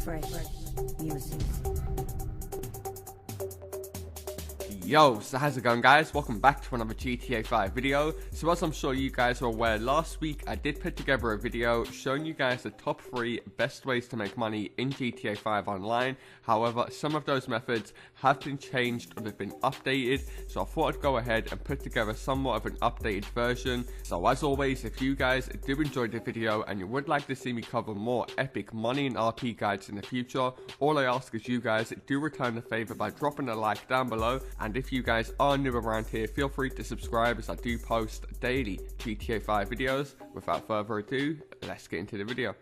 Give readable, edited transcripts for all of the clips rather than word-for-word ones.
fresh music. Yo, so how's it going, guys? Welcome back to another GTA 5 video. So as I'm sure you guys are aware, last week I did put together a video showing you guys the top 3 best ways to make money in GTA 5 online. However, some of those methods have been changed or they've been updated, so I thought I'd go ahead and put together somewhat of an updated version. So as always, if you guys do enjoy the video and you would like to see me cover more epic money and RP guides in the future, all I ask is you guys do return the favor by dropping a like down below. And if you guys are new around here, feel free to subscribe as I do post daily GTA 5 videos. Without further ado, let's get into the video.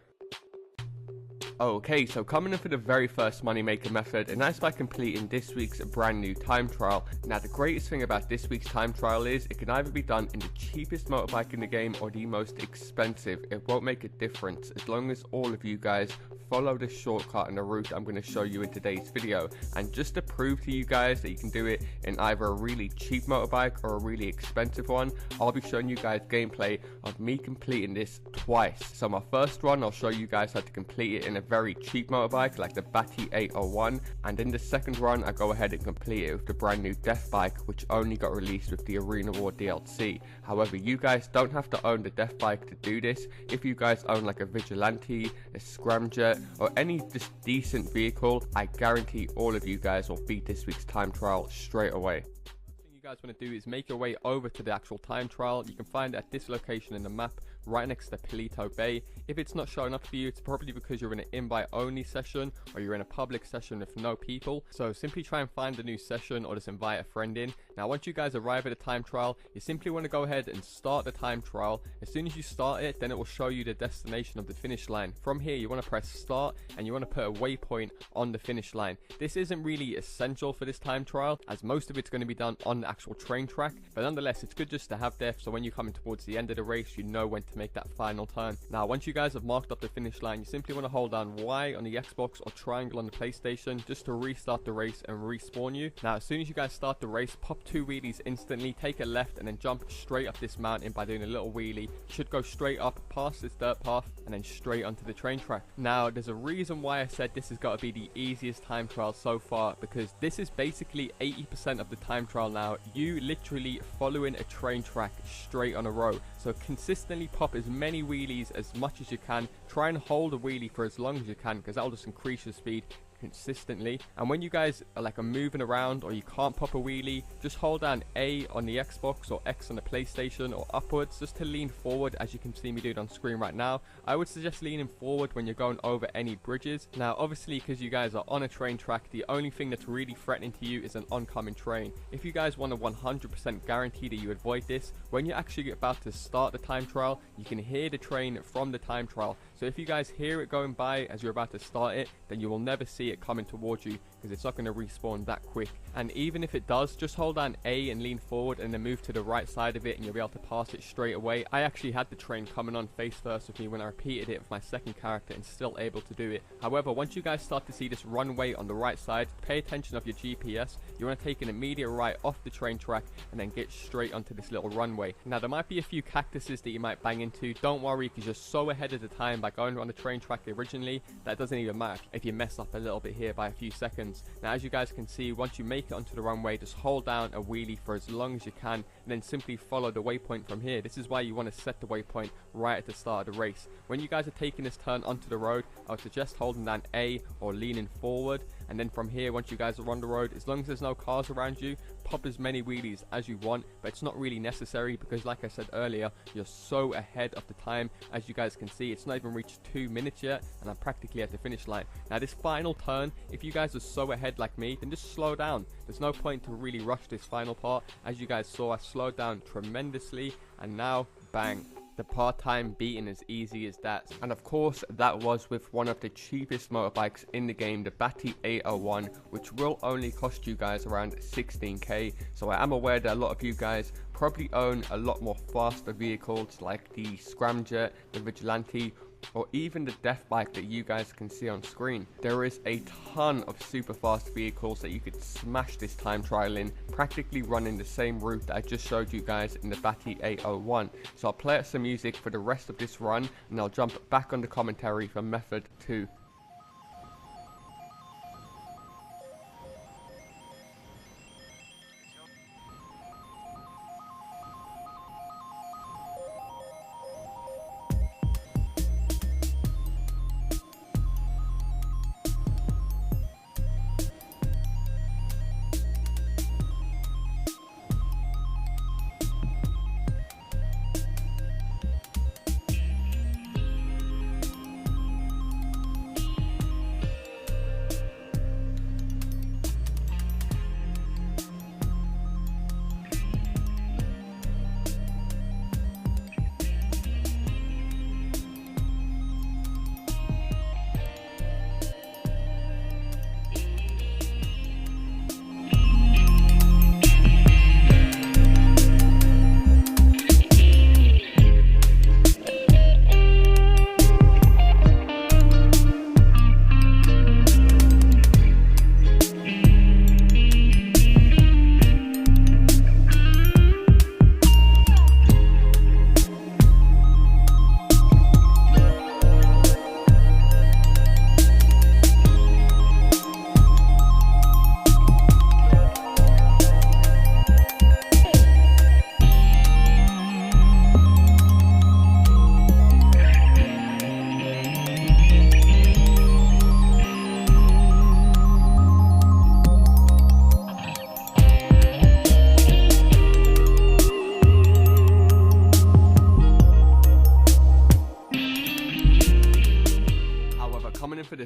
Okay, so coming in for the very first moneymaker method, and that's by completing this week's brand new time trial. Now, the greatest thing about this week's time trial is it can either be done in the cheapest motorbike in the game or the most expensive. It won't make a difference as long as all of you guys follow the shortcut and the route I'm going to show you in today's video. And just to prove to you guys that you can do it in either a really cheap motorbike or a really expensive one, I'll be showing you guys gameplay of me completing this twice. So my first run, I'll show you guys how to complete it in a very cheap motorbike like the Bandito 801, and in the second run I go ahead and complete it with the brand new death bike, which only got released with the Arena War DLC. However, you guys don't have to own the death bike to do this. If you guys own like a Vigilante, a Scramjet, or any just decent vehicle, I guarantee all of you guys will beat this week's time trial straight away. First thing you guys want to do is make your way over to the actual time trial. You can find it at this location in the map, right next to Palito Bay. If it's not showing up for you, it's probably because you're in an invite only session or you're in a public session with no people. So simply try and find a new session or just invite a friend in. Now, once you guys arrive at the time trial, you simply want to go ahead and start the time trial. As soon as you start it, then it will show you the destination of the finish line. From here, you want to press start and you want to put a waypoint on the finish line. This isn't really essential for this time trial, as most of it's going to be done on the actual train track, but nonetheless, it's good just to have there so when you're coming towards the end of the race, you know when to make that final turn. Now, once you guys have marked up the finish line, you simply want to hold down Y on the Xbox or triangle on the PlayStation just to restart the race and respawn you. Now, as soon as you guys start the race, pop 2 wheelies instantly, take a left and then jump straight up this mountain by doing a little wheelie. You should go straight up past this dirt path and then straight onto the train track. Now, there's a reason why I said this has got to be the easiest time trial so far, because this is basically 80% of the time trial now. You literally following a train track straight on a row. So consistently pop as many wheelies as much as you can. Try and hold a wheelie for as long as you can, because that'll just increase your speed consistently. And when you guys are moving around or you can't pop a wheelie, just hold down A on the Xbox or X on the PlayStation or upwards just to lean forward, as you can see me do it on screen right now. I would suggest leaning forward when you're going over any bridges. Now, obviously, because you guys are on a train track, the only thing that's really threatening to you is an oncoming train. If you guys want to 100% guarantee that you avoid this, when you're actually about to start the time trial, you can hear the train from the time trial. So if you guys hear it going by as you're about to start it, then you will never see it coming towards you, because it's not going to respawn that quick. And even if it does, just hold down A and lean forward and then move to the right side of it and you'll be able to pass it straight away. I actually had the train coming on face first with me when I repeated it with my second character and still able to do it. However, once you guys start to see this runway on the right side, pay attention of your GPS. You want to take an immediate right off the train track and then get straight onto this little runway. Now, there might be a few cactuses that you might bang into. Don't worry, because you're so ahead of the time by going on the train track originally that doesn't even matter if you mess up a little bit here by a few seconds. Now, as you guys can see, once you make it onto the runway, just hold down a wheelie for as long as you can and then simply follow the waypoint from here. This is why you want to set the waypoint right at the start of the race. When you guys are taking this turn onto the road, I would suggest holding down A or leaning forward, and then from here, once you guys are on the road, as long as there's no cars around you, pop as many wheelies as you want, but it's not really necessary because, like I said earlier, you're so ahead of the time. As you guys can see, it's not even reached 2 minutes yet and I'm practically at the finish line. Now, this final turn, if you guys are so ahead like me, then just slow down. There's no point to really rush this final part. As you guys saw, I slowed down tremendously and now bang, the part-time beating as easy as that. And of course, that was with one of the cheapest motorbikes in the game, the Bandito 801, which will only cost you guys around 16k. So I am aware that a lot of you guys probably own a lot more faster vehicles like the Scramjet, the Vigilante, or even the death bike that you guys can see on screen. There is a ton of super fast vehicles that you could smash this time trial in, practically running the same route that I just showed you guys in the Bandito 801. So I'll play out some music for the rest of this run and I'll jump back on the commentary for method 2.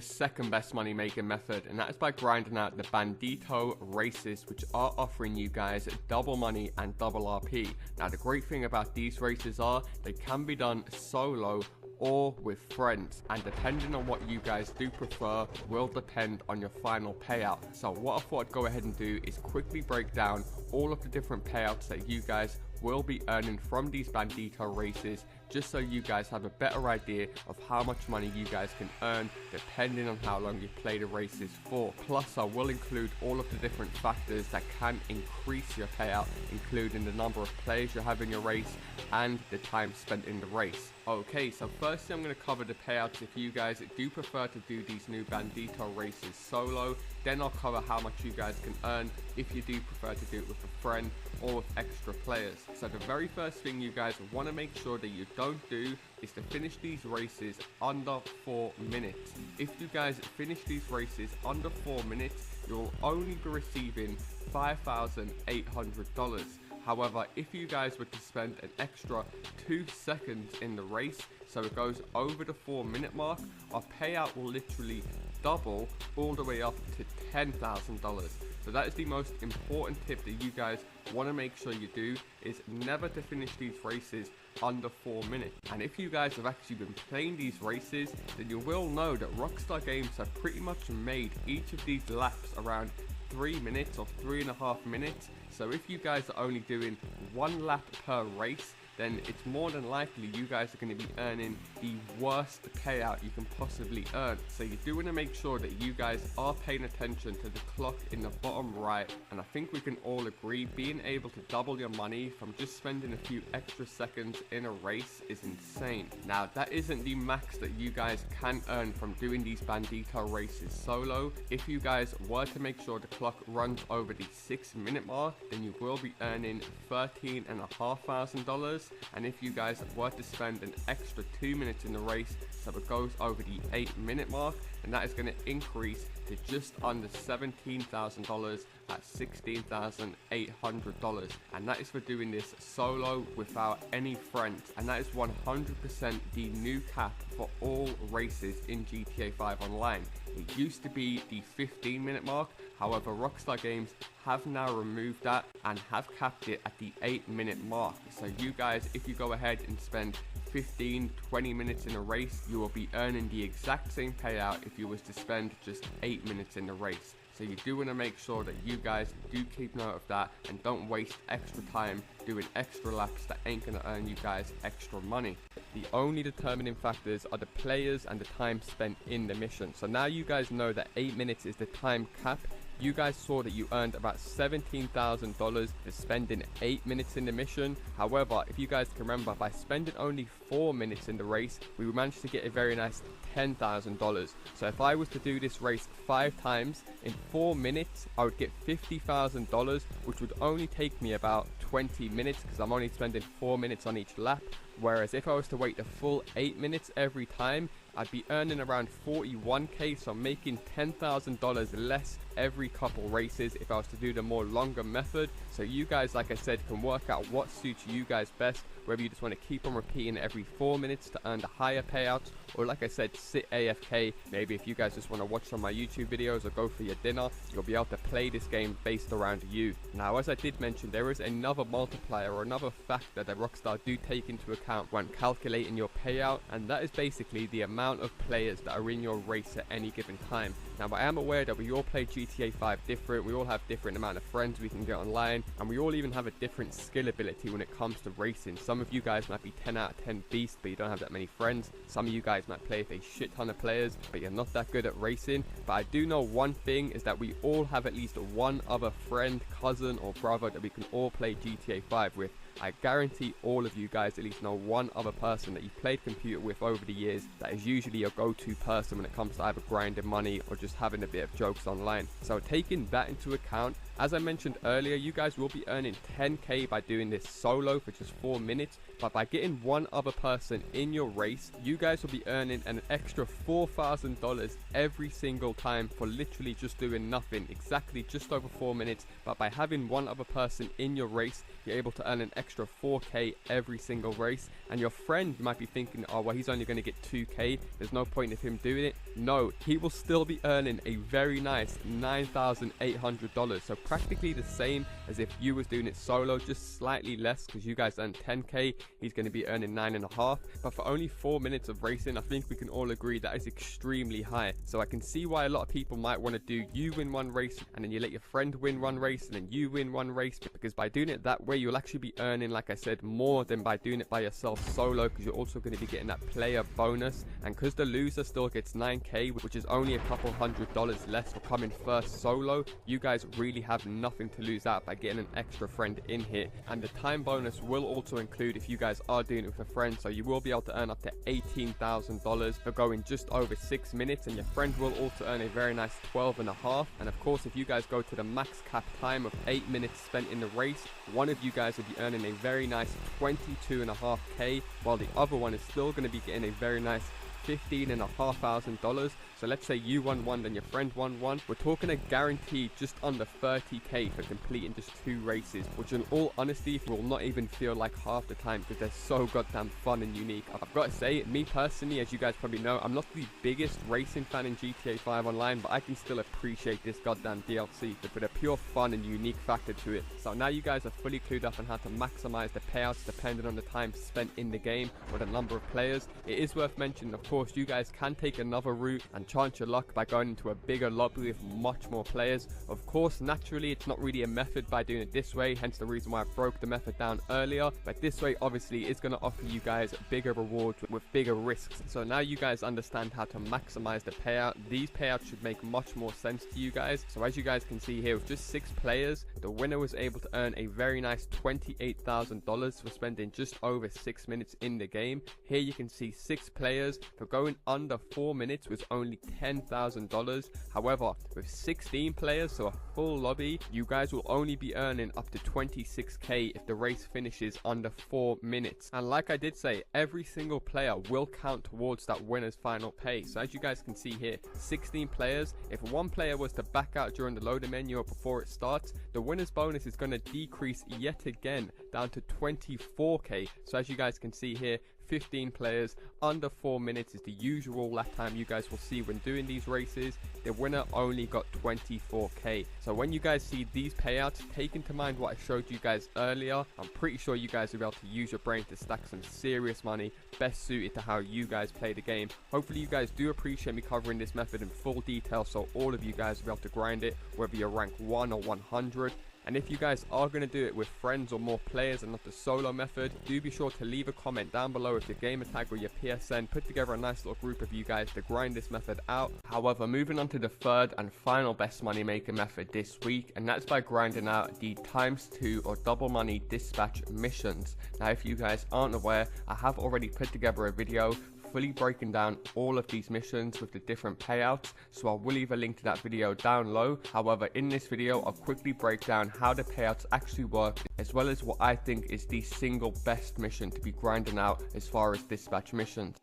second best money making method, and that is by grinding out the Bandito races, which are offering you guys double money and double RP. Now the great thing about these races are they can be done solo or with friends, and depending on what you guys do prefer will depend on your final payout. So what I thought I'd go ahead and do is quickly break down all of the different payouts that you guys will be earning from these Bandito races, just so you guys have a better idea of how much money you guys can earn depending on how long you play the races for. Plus I will include all of the different factors that can increase your payout, including the number of players you have in your race and the time spent in the race. Okay, so firstly I'm going to cover the payouts if you guys do prefer to do these new Bandito races solo. Then I'll cover how much you guys can earn if you do prefer to do it with a friend or with extra players. So the very first thing you guys want to make sure that you don't do is to finish these races under 4 minutes. If you guys finish these races under 4 minutes, you'll only be receiving $5,800. However, if you guys were to spend an extra 2 seconds in the race, so it goes over the 4 minute mark, our payout will literally double all the way up to $10,000. So that is the most important tip that you guys want to make sure you do, is never to finish these races under 4 minutes. And if you guys have actually been playing these races, then you will know that Rockstar Games have pretty much made each of these laps around 3 minutes or 3.5 minutes. So if you guys are only doing 1 lap per race, then it's more than likely you guys are going to be earning the worst payout you can possibly earn. So you do want to make sure that you guys are paying attention to the clock in the bottom right, and I think we can all agree being able to double your money from just spending a few extra seconds in a race is insane. Now that isn't the max that you guys can earn from doing these Bandito races solo. If you guys were to make sure the clock runs over the 6 minute mark, then you will be earning $13,500. And if you guys were to spend an extra 2 minutes in the race, so it goes over the 8 minute mark, and that is going to increase to just under $17,000 at $16,800, and that is for doing this solo without any friends. And that is 100% the new cap for all races in GTA 5 Online. It used to be the 15 minute mark, however Rockstar Games have now removed that and have capped it at the 8 minute mark. So you guys, if you go ahead and spend 15-20 minutes in a race, you will be earning the exact same payout if you was to spend just 8 minutes in the race. So you do want to make sure that you guys do keep note of that and don't waste extra time doing extra laps that ain't going to earn you guys extra money. The only determining factors are the players and the time spent in the mission. So now you guys know that 8 minutes is the time cap. You guys saw that you earned about $17,000 for spending 8 minutes in the mission. However, if you guys can remember, by spending only 4 minutes in the race, we managed to get a very nice $10,000. So if I was to do this race 5 times in 4 minutes, I would get $50,000, which would only take me about 20 minutes because I'm only spending 4 minutes on each lap. Whereas if I was to wait the full 8 minutes every time, I'd be earning around 41k, so I'm making $10,000 less every couple races if I was to do the more longer method. So you guys, like I said, can work out what suits you guys best, whether you just want to keep on repeating every 4 minutes to earn the higher payouts, or like I said, sit AFK. Maybe if you guys just want to watch some of my YouTube videos or go for your dinner, you'll be able to play this game based around you. Now, as I did mention, there is another multiplier or another factor that Rockstar do take into account when calculating your payout, and that is basically the amount of players that are in your race at any given time. Now, I am aware that we all play GTA 5 different, we all have different amount of friends we can get online, and we all even have a different skill ability when it comes to racing. Some of you guys might be 10 out of 10 beast, but you don't have that many friends. Some of you guys might play with a shit ton of players, but you're not that good at racing. But I do know one thing, is that we all have at least one other friend, cousin, or brother that we can all play GTA 5 with. I guarantee all of you guys at least know one other person that you've played computer with over the years that is usually your go-to person when it comes to either grinding money or just having a bit of jokes online. So taking that into account, As I mentioned earlier, you guys will be earning 10k by doing this solo for just 4 minutes, but by getting one other person in your race, you guys will be earning an extra $4,000 every single time for literally just doing nothing, exactly just over 4 minutes. But by having one other person in your race, you're able to earn an extra 4k every single race. And your friend might be thinking, oh well, he's only going to get 2k, there's no point in him doing it. No, he will still be earning a very nice $9,800, so practically the same as if you was doing it solo, just slightly less, because you guys earn 10k, he's going to be earning 9.5. But for only 4 minutes of racing, I think we can all agree that is extremely high. So I can see why a lot of people might want to do you win one race and then you let your friend win one race and then you win one race, because by doing it that way, you'll actually be earning, like I said, more than by doing it by yourself solo, because you're also going to be getting that player bonus. And because the loser still gets 9k, which is only a couple $100 less for coming first solo, you guys really have nothing to lose out by getting an extra friend in here. And the time bonus will also include if you guys are doing it with a friend, so you will be able to earn up to $18,000 for going just over 6 minutes, and your friend will also earn a very nice 12.5. And of course, if you guys go to the max cap time of 8 minutes spent in the race, one of you guys will be earning a very nice 22.5k, while the other one is still going to be getting a very nice $15,500. So let's say you won one, then your friend won one. We're talking a guaranteed just under 30k for completing just 2 races, which in all honesty will not even feel like half the time, because they're so goddamn fun and unique. I've got to say, me personally, as you guys probably know, I'm not the biggest racing fan in GTA 5 Online, but I can still appreciate this goddamn DLC with a pure fun and unique factor to it. So now you guys are fully clued up on how to maximize the payouts depending on the time spent in the game or the number of players. It is worth mentioning, of course, you guys can take another route and chance your luck by going into a bigger lobby with much more players. Of course, naturally, it's not really a method by doing it this way, hence the reason why I broke the method down earlier. But this way obviously is going to offer you guys bigger rewards with bigger risks. So now you guys understand how to maximize the payout. These payouts should make much more sense to you guys. So as you guys can see here, with just 6 players, the winner was able to earn a very nice $28,000 for spending just over 6 minutes in the game. Here you can see 6 players for going under 4 minutes was only $10,000. However, with 16 players, so a full lobby, you guys will only be earning up to 26k if the race finishes under 4 minutes. And like I did say, every single player will count towards that winner's final pay. So as you guys can see here, 16 players, if one player was to back out during the loader menu or before it starts, the winner's bonus is going to decrease yet again down to 24k. So as you guys can see here, 15 players under 4 minutes is the usual lap time you guys will see when doing these races. The winner only got 24k. So when you guys see these payouts, take into mind what I showed you guys earlier. I'm pretty sure you guys will be able to use your brain to stack some serious money, best suited to how you guys play the game. Hopefully you guys do appreciate me covering this method in full detail, so all of you guys will be able to grind it, whether you're rank 1 or 100. And if you guys are going to do it with friends or more players and not the solo method, do be sure to leave a comment down below with your gamer tag or your PSN. Put together a nice little group of you guys to grind this method out. However, moving on to the third and final best money maker method this week, and that's by grinding out the ×2 or double money dispatch missions. Now if you guys aren't aware, I have already put together a video fully breaking down all of these missions with the different payouts, so I will leave a link to that video down low. However, in this video I'll quickly break down how the payouts actually work, as well as what I think is the single best mission to be grinding out as far as dispatch missions.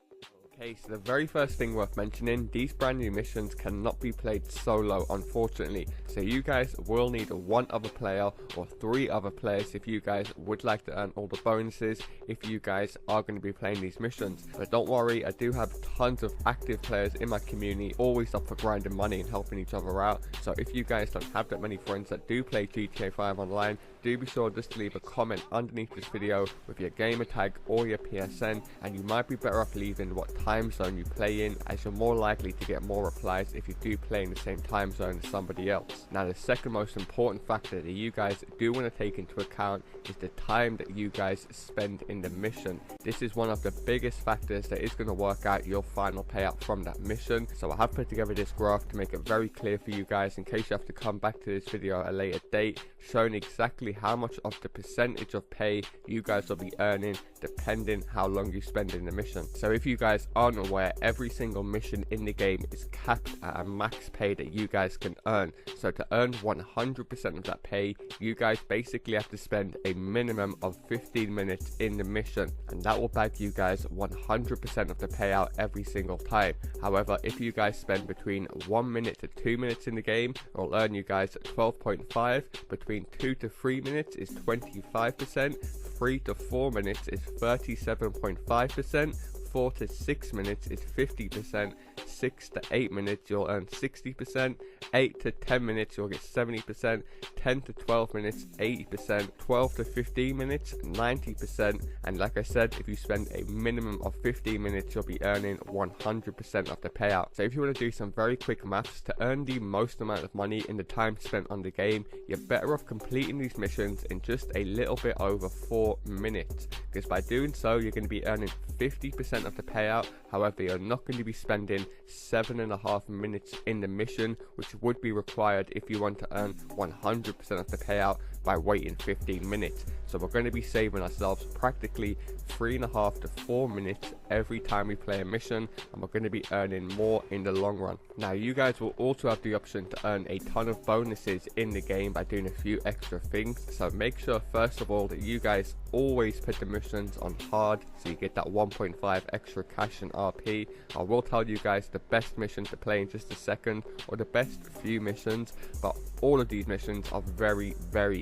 Okay, so the very first thing worth mentioning, these brand new missions cannot be played solo, unfortunately. So you guys will need 1 other player or 3 other players if you guys would like to earn all the bonuses if you guys are going to be playing these missions. But don't worry, I do have tons of active players in my community, always up for grinding money and helping each other out. So if you guys don't have that many friends that do play GTA 5 Online, do be sure just to leave a comment underneath this video with your gamer tag or your PSN, and you might be better off leaving what time zone you play in, as you're more likely to get more replies if you do play in the same time zone as somebody else. Now the second most important factor that you guys do want to take into account is the time that you guys spend in the mission. This is one of the biggest factors that is going to work out your final payout from that mission. So I have put together this graph to make it very clear for you guys in case you have to come back to this video at a later date, showing exactly basically how much of the percentage of pay you guys will be earning depending how long you spend in the mission. So if you guys aren't aware, every single mission in the game is capped at a max pay that you guys can earn. So to earn 100% of that pay, you guys basically have to spend a minimum of 15 minutes in the mission, and that will bag you guys 100% of the payout every single time. However, if you guys spend between 1 minute to 2 minutes in the game, it will earn you guys 12.5. Between 2 to 3 minutes is 25%, 3 to 4 minutes is 37.5%, 4 to 6 minutes is 50%, 6 to 8 minutes you'll earn 60%, 8 to 10 minutes you'll get 70%, 10 to 12 minutes 80%, 12 to 15 minutes 90%, and like I said, if you spend a minimum of 15 minutes you'll be earning 100% of the payout. So if you want to do some very quick maths, to earn the most amount of money in the time spent on the game, you're better off completing these missions in just a little bit over 4 minutes, because by doing so you're going to be earning 50% of the payout. However, you're not going to be spending 7.5 minutes in the mission, which would be required if you want to earn 100% of the payout by waiting 15 minutes. So we're going to be saving ourselves practically 3.5 to 4 minutes every time we play a mission, and we're going to be earning more in the long run. Now you guys will also have the option to earn a ton of bonuses in the game by doing a few extra things. So make sure first of all that you guys always put the missions on hard, so you get that 1.5 extra cash and RP. I will tell you guys the best mission to play in just a second, or the best few missions, but all of these missions are very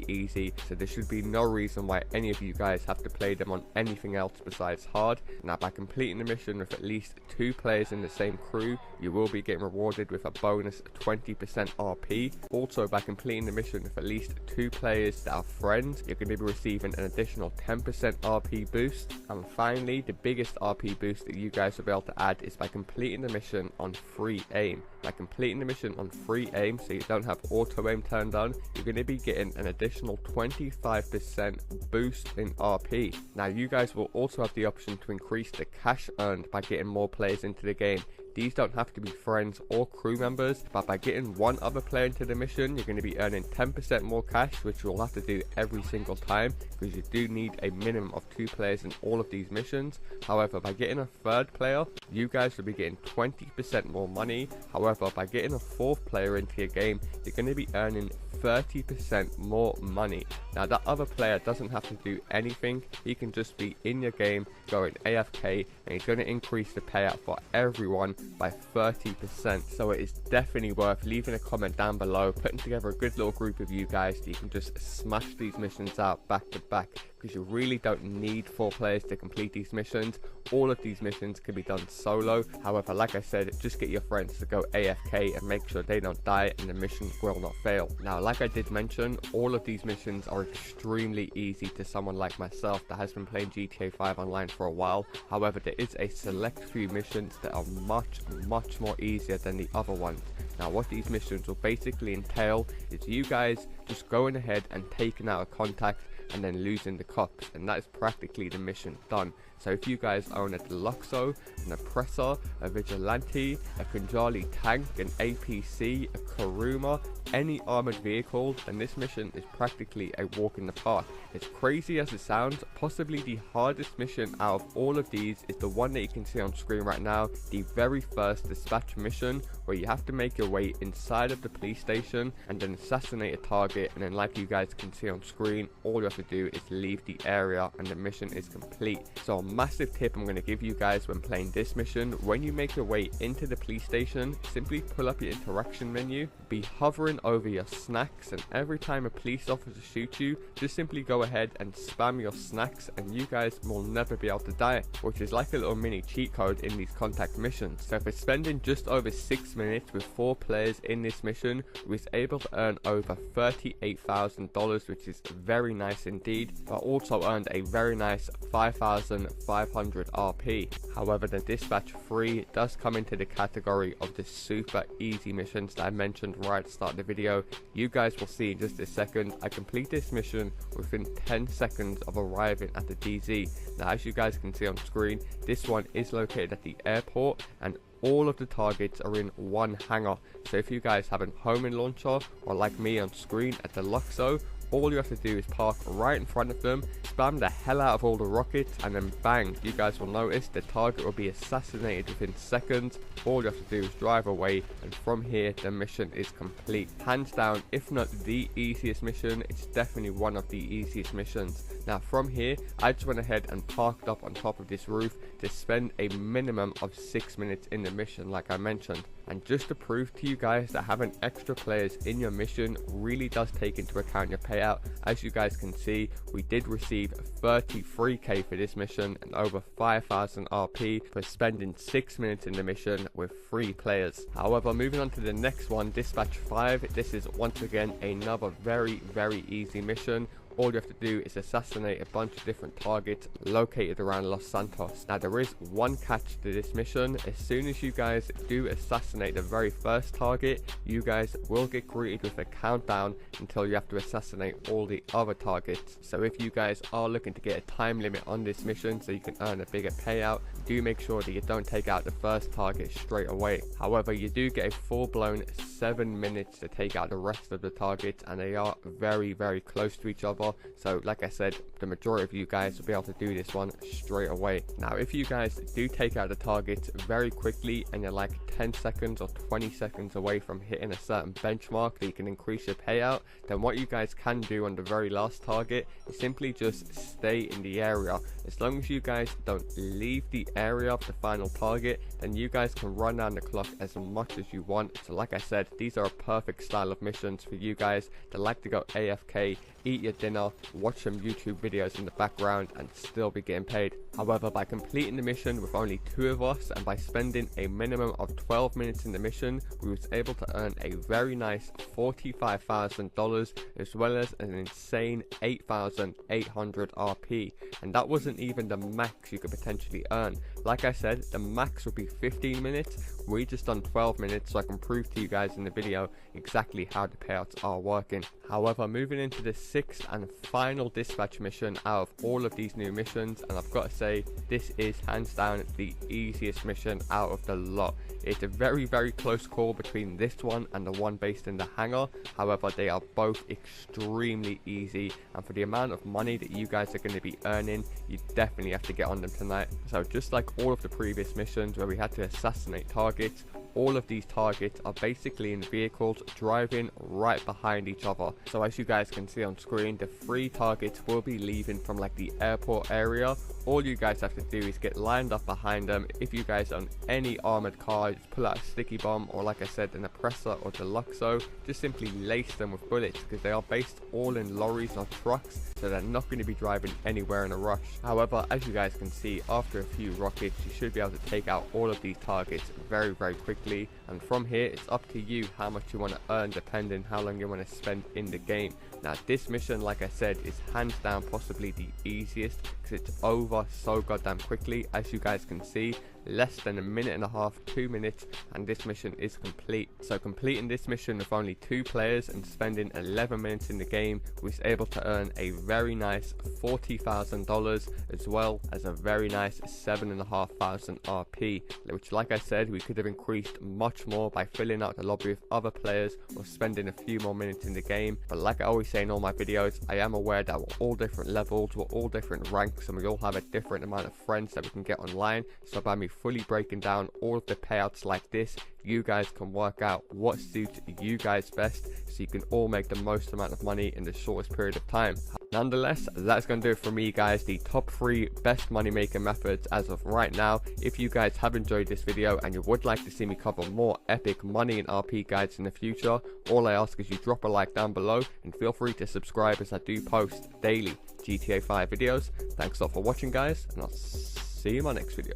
easy, so there should be no reason why any of you guys have to play them on anything else besides hard. Now by completing the mission with at least 2 players in the same crew, you will be getting rewarded with a bonus 20% RP. Also by completing the mission with at least 2 players that are friends, you're going to be receiving an additional 10% RP boost. And finally, the biggest RP boost that you guys will be able to add is by completing the mission on free aim. By completing the mission on free aim, so you don't have auto aim turned on, you're going to be getting an additional 25% boost in RP. Now you guys will also have the option to increase the cash earned by getting more players into the game. These don't have to be friends or crew members, but by getting one other player into the mission, you're going to be earning 10% more cash, which you'll have to do every single time, because you do need a minimum of 2 players in all of these missions. However, by getting a 3rd player, you guys will be getting 20% more money. However, by getting a 4th player into your game, you're going to be earning 30% more money. Now that other player doesn't have to do anything, he can just be in your game going AFK, and he's going to increase the payout for everyone by 30%. So it is definitely worth leaving a comment down below, putting together a good little group of you guys so you can just smash these missions out back to back, because you really don't need 4 players to complete these missions. All of these missions can be done solo. However, like I said, just get your friends to go AFK and make sure they don't die and the mission will not fail. Now like I did mention, all of these missions are extremely easy to someone like myself that has been playing GTA 5 online for a while. However, there is a select few missions that are much more easier than the other ones. Now what these missions will basically entail is you guys just going ahead and taking out a contact and then losing the cops, and that is practically the mission done. So if you guys own a Deluxo, an Oppressor, a Vigilante, a Kunjali tank, an APC, a Karuma, any armored vehicle, then this mission is practically a walk in the park. As crazy as it sounds, possibly the hardest mission out of all of these is the one that you can see on screen right now, the very first dispatch mission, where you have to make your way inside of the police station and then assassinate a target, and then like you guys can see on screen, all you have to do is leave the area and the mission is complete. So a massive tip I'm going to give you guys when playing this mission: when you make your way into the police station, simply pull up your interaction menu, be hovering over your snacks, and every time a police officer shoots you, just simply go ahead and spam your snacks and you guys will never be able to die, which is like a little mini cheat code in these contact missions. So for spending just over 6 minutes with 4 players in this mission, we was able to earn over $38,000, which is very nice indeed, but also earned a very nice 5,500 RP. However, the dispatch 3 does come into the category of the super easy missions that I mentioned right at the start of the video. You guys will see in just a second. I complete this mission within 10 seconds of arriving at the DZ. Now as you guys can see on screen, this one is located at the airport and all of the targets are in one hangar. So if you guys have a homing launcher, or like me on screen at the Luxo, all you have to do is park right in front of them, spam the hell out of all the rockets, and then bang, you guys will notice the target will be assassinated within seconds. All you have to do is drive away, and from here the mission is complete. Hands down, if not the easiest mission, it's definitely one of the easiest missions. Now from here, I just went ahead and parked up on top of this roof to spend a minimum of 6 minutes in the mission, like I mentioned. And just to prove to you guys that having extra players in your mission really does take into account your payout, as you guys can see, we did receive 33k for this mission and over 5,000 RP for spending 6 minutes in the mission with 3 players. However, moving on to the next one, Dispatch 5, this is once again another very easy mission. All you have to do is assassinate a bunch of different targets located around Los Santos. Now there is one catch to this mission. As soon as you guys do assassinate the very first target, you guys will get greeted with a countdown until you have to assassinate all the other targets. So if you guys are looking to get a time limit on this mission so you can earn a bigger payout, do make sure that you don't take out the first target straight away. However, you do get a full-blown 7 minutes to take out the rest of the targets, and they are very close to each other. So like I said, the majority of you guys will be able to do this one straight away. Now if you guys do take out the targets very quickly and you're like 10 seconds or 20 seconds away from hitting a certain benchmark that you can increase your payout, then what you guys can do on the very last target is simply just stay in the area. As long as you guys don't leave the area of the final target, then you guys can run down the clock as much as you want. So like I said, these are a perfect style of missions for you guys that like to go AFK, eat your dinner, watch some YouTube videos in the background and still be getting paid. However, by completing the mission with only 2 of us and by spending a minimum of 12 minutes in the mission, we was able to earn a very nice $45,000 as well as an insane 8,800 RP, and that wasn't even the max you could potentially earn. Like I said, the max would be 15 minutes. We just done 12 minutes, so I can prove to you guys in the video exactly how the payouts are working. However, moving into the 6th and final dispatch mission out of all of these new missions, and I've got to say, this is hands down the easiest mission out of the lot. It's a very close call between this one and the one based in the hangar. However, they are both extremely easy, and for the amount of money that you guys are going to be earning, you definitely have to get on them tonight. So just like all of the previous missions where we had to assassinate targets, all of these targets are basically in vehicles driving right behind each other. So as you guys can see on screen, the 3 targets will be leaving from like the airport area. All you guys have to do is get lined up behind them. If you guys own any armored car, just pull out a sticky bomb, or like I said, an oppressor or deluxo, just simply lace them with bullets, because they are based all in lorries or trucks, so they're not going to be driving anywhere in a rush. However, as you guys can see, after a few rockets, you should be able to take out all of these targets very quickly, and from here it's up to you how much you want to earn depending how long you want to spend in the game. Now this mission, like I said, is hands down possibly the easiest because it's over so goddamn quickly. As you guys can see, less than a minute and a half, 2 minutes, and this mission is complete. So completing this mission with only 2 players and spending 11 minutes in the game, we was able to earn a very nice $40,000 as well as a very nice 7,500 RP, which like I said, we could have increased much more by filling out the lobby with other players or spending a few more minutes in the game. But like I always say in all my videos, I am aware that we're all different levels, we're all different ranks, and we all have a different amount of friends that we can get online. So by me fully breaking down all of the payouts like this, you guys can work out what suits you guys best, so you can all make the most amount of money in the shortest period of time. Nonetheless, that's going to do it for me, guys. The top 3 best money making methods as of right now. If you guys have enjoyed this video and you would like to see me cover more epic money and RP guides in the future, all I ask is you drop a like down below and feel free to subscribe, as I do post daily GTA 5 videos. Thanks a lot for watching, guys, and I'll see you in my next video.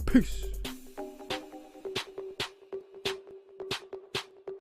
Peace.